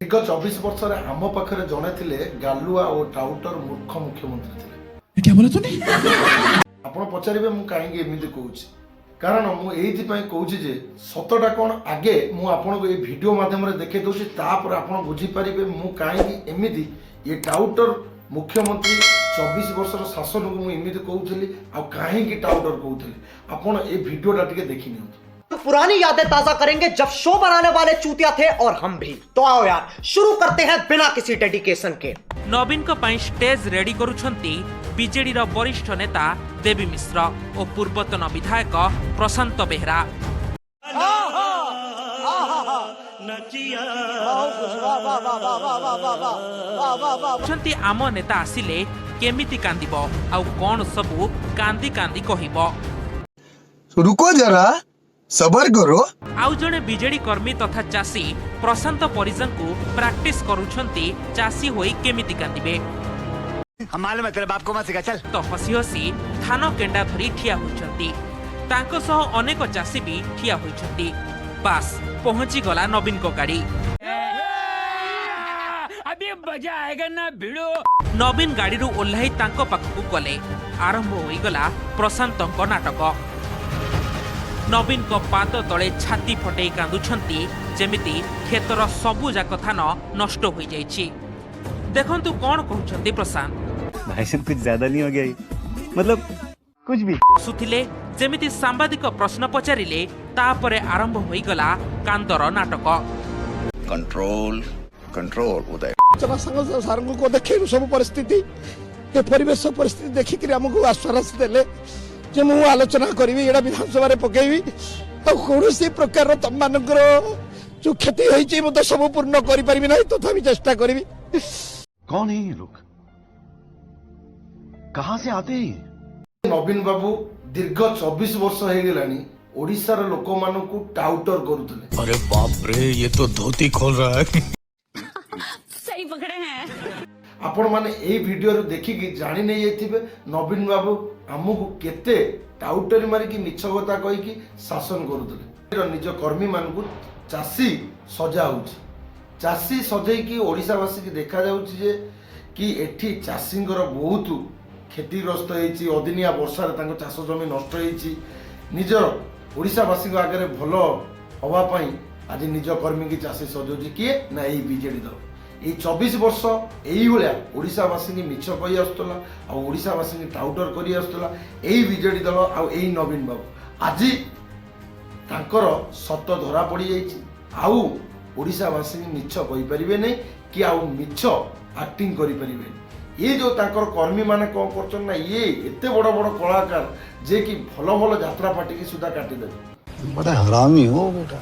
दीर्घ 24 वर्ष आम पाखे जड़े थे गालुआ और टाउटर मूर्ख मुख्यमंत्री थे। क्या बोला तूने? आप पचारे मुझे कहीं कहूँ कारण मुझे कहूँ जे सतटा कौन आगे मुझे भिडियो मध्यम देखे दूसरी तापर आप बुझीपारे मुझे कहीं ये टाउटर मुख्यमंत्री 24 वर्षर शासन को मुझे कहूली कहीं टाउटर कहूली आपड़ ये भिडियोटा टे देखी नि पुरानी यादें ताजा करेंगे जब शो बनाने वाले चूतिया थे और हम भी। तो आओ यार शुरू करते हैं बिना किसी डेडिकेशन के। नवीन को पाई स्टेज रेडी करुछंती बीजेडी रो वरिष्ठ नेता देवी मिश्र और पूर्वतन विधायक प्रशांत बेहरा। आम नेता आसिले केमिति कांदिबो आउ कोन सबु कांदी कांदी कहिबो। रुको जरा सबर करो। आउ जने बीजेडी कर्मी तथा चाषी प्रशांत परिजन को प्रैक्टिस करुछंती चाषी होई केमिति कांदिबे। हम मालूम है तेरे बाप को मत सिखा चल। तो हसी हसी थान केंडा धरी ठिया होइछंती तांको सह अनेक चाषी भी ठिया होइछंती। बास पहुंची गला नवीन को गाड़ी। अभी मजा आएगा ना भिड़ो। नवीन गाड़ी रु ओल्हाई तांको पाखकु गले। आरंभ होई गला प्रशांतଙ୍କ नाटक। नवीन को पाद तले छाती फटे कांदुछंती जेमिति खेतर सबु जाक थान नष्ट हो जाइछि। देखंतु कोन कहउछंती प्रशांत। भाई साहब कुछ ज्यादा नहीं हो गया ये? मतलब कुछ भी सुथिले जेमिति सांबादिक प्रश्न पचारिले तापरे आरंभ होई गला कांदर नाटक। कंट्रोल कंट्रोल उदय सार को देखे सब परिस्थिति ये परिवेश परिस्थिति देखिक आमको आश्वास देले जे मु आलोचना करी एड़ा विधानसभा रे पकेबी तो कौन सी प्रकार तुम मानकर जो क्षति होई मु तो सब पूर्ण करि परिबि नै तथापि चेष्टा करिबि। कौन है ये लोग? कहां से आते हैं? नवीन बाबू दीर्घ 24 वर्ष हो गलानी ओडिशार लोक मानकु टाउटर करुतले। अरे बाप रे, ये तो धोती खोल रहा है। सही पकड़े हैं। आपण माने ए वीडियो रे देखि कि जानि नै जाइथिबे नवीन बाबू हमकु केते टाउटरी मारी कि मिछ कथा कहि कि शासन करुतले। निज कर्मी मानकु चासी सजा होउची चासी सजै कि ओडिशावासी की देखा जाउची जे कि एठी चासींगर बहुत क्षतिग्रस्त होइची। अदिनिया वर्षा रे तांको चाष जमी नष्ट होइची। निजर ओडिशावासी आगे भल हवा पाई आज निज कर्मी की चाषी सजाउची किए ना एई बीजेडी दल। ये 24 वर्ष यही भाया ओडिशावासी की मिछ कही आसुला ओडिशावासी की टाउटर करी आसुला यही बीजेडी दल आई नवीन बाबू आज तांकर सत धरा पड़ जाऊ ओडिशावासी की मिछ कही पारे नहीं कि आउ मिछ एक्टिंग करि परिबे। ये जो तांकर कर्मी माने कौन करछन ना ये एते बड़ बड़ कलाकार जे कि भल भल यात्रा पार्टी की सुधा काटी देबे। बड़ा हरामी हो बेटा।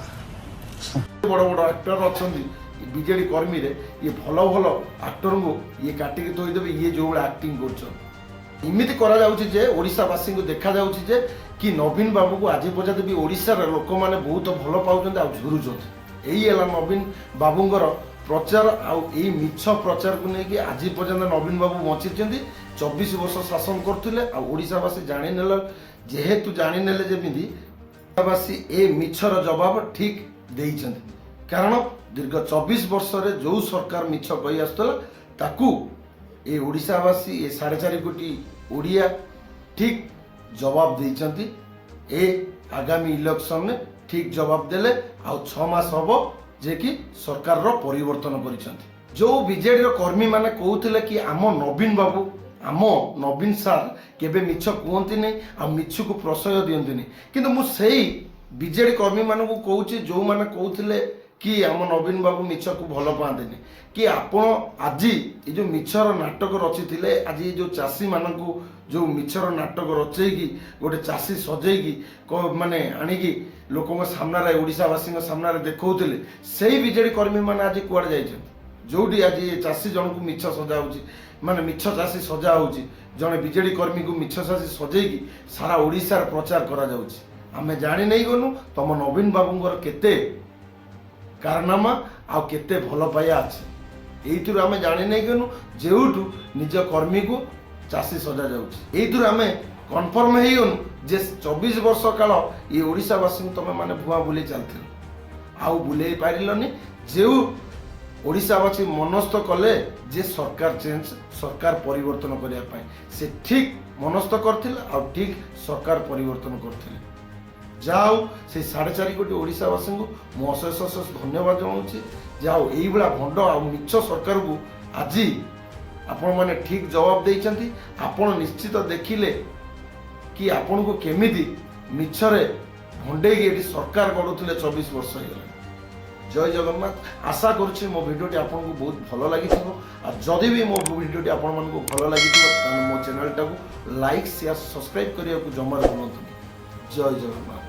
बड़ बड़ एक्टर अच्छी बीजेडी कर्मी रे ये भल भल एक्टर को ये काटिकी थोदेवे ये जो भाई एक्टिंग करमती करावासी को देखा जाउछि जे कि नवीन बाबू को आज पर्यंत भी ओडिशार लोक मैंने बहुत भल पाउछन्ते आ झुरुछन्ते। यही है नवीन बाबूंगर प्रचार आई मिछ प्रचार को लेकिन आज पर्यंत नवीन बाबू बंची 24 वर्ष शासन करते ओडिशावासी जाने जेहेतु जाने जमी ओडिशावासी ए मिछर जवाब ठीक देइछन्ते। कारण दीर्घ 24 वर्ष रे जो सरकार मिछ कही आसुला ताकू ए ओडिशावासी ए 4.5 कोटी ओडिया ठीक जवाब देइछन्ती। ए आगामी इलेक्शन में ठीक जवाब देले आ 6 मास हबो जे कि सरकार रो परिवर्तन करिसन्ती। जो बीजेडी रो कर्मी माने कहउथिले कि आम नवीन बाबू आम नवीन सार केबे मिछ कहंती नै आ मिछ को प्रशय दियंती नै किंतु मु सेही बीजेडी कर्मी मानकु कहउछि जो माने कहउथिले कि आम नवीन बाबू मिछ को भल पाते कि आपण आज ये जो मिछर नाटक रचि आज ये जो चाषी मानू जो मिछर नाटक रचेगी गोटे चाषी सजेगी माने आणिकी लोकों सामने ओडिशावासी सामने देखौले से बीजेडी कर्मी मैंने आज कुआड़े जाइए जोटी आज ये चाषी जन को मिछ सजा होची माने मिछ चाषी सजा होची जने बीजेडी कर्मी को मिछ चाषी सजेगी सारा ओडिशार प्रचार करा जाउची। आमे जानि नै गनु तम नवीन बाबूंगर केते कारनामा आ केते भल पाया अच्छे यही आम जानी नहीं गनु जेठू निज कर्मी को चाषी सजा जाऊँगी यही आम कन्फर्म हो गनु जे 24 वर्ष काल ये ओडिशावासी तुम मैंने भुआ बुले चलती आउ बुले पारलनि जो ओडिशावासी मनस्थ कले जे सरकार चेंज सरकार परिवर्तन करने पाए से ठीक मनस्थ करथिले आ ठीक सरकार परिवर्तन करथिले जाओ से 4.5 कोटी ओडिशावासी को मो अशेष अशेष धन्यवाद जनाऊँगी जाओ यही भाया भंड आ मिछ सरकार को आज आपण मैंने ठीक जवाब देइछंती आपण निश्चित देखिले कि आपण को केमिति मिछरे भंडे ये सरकार गढ़ुले 24 वर्ष हो जय जगन्नाथ आशा करुच्ची मो भिडियोटी आपको बहुत भल लगी जदि भी मो भिडियोटी आपण मानक भल लगी मो चैनल टाको लाइक शेयर सब्सक्राइब करने को जमा भूलु जय जगन्नाथ।